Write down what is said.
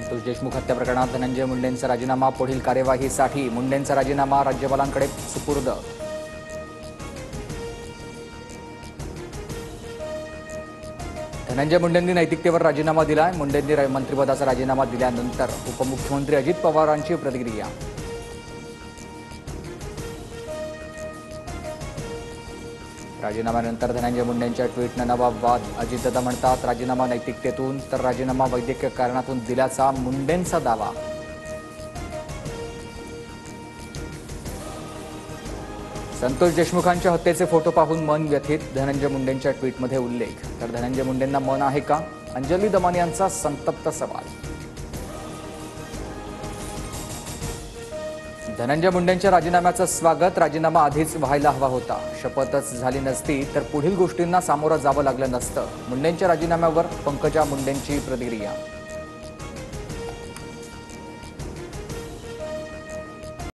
संतोष देशमुख हत्या प्रकरणात धनंजय मुंडेंचा राजीनामा, पुढील कार्यवाहीसाठी मुंडेंचा राजीनामा राज्यपालांकडे सुपूर्द। धनंजय मुंडेंनी नैतिकतेवर राजीनामा दिलाय। मुंडेंनी मंत्रिपदाचा राजीनामा दिल्यानंतर उपमुख्यमंत्री अजित पवारांची प्रतिक्रिया। राजीनाम्यानंतर धनंजय मुंडेंच्या ट्विटनं नवा वाद। अजितदादा म्हणतात राजीनामा नैतिकतेतून तर राजीनामा वैद्यकीय कारणातून दिल्याचा मुंडेंचा दावा। संतोष देशमुखांच्या हत्येचे फोटो पाहून मन व्यथित, धनंजय मुंडेंच्या ट्विटमध्ये उल्लेख। तर धनंजय मुंडेंना मन आहे का? अंजली दमन यांचा संतप्त सवाल। धनंजय मुंडेंच्या राजीनाम्याचं स्वागत। राजीनामा आधीच व्हायला हवा होता। शपथच झाली नसती तर पुढील गोष्टींना सामोरं जावं लागलं नसतं। मुंडेंच्या राजीनाम्यावर पंकजा मुंडेंची प्रतिक्रिया।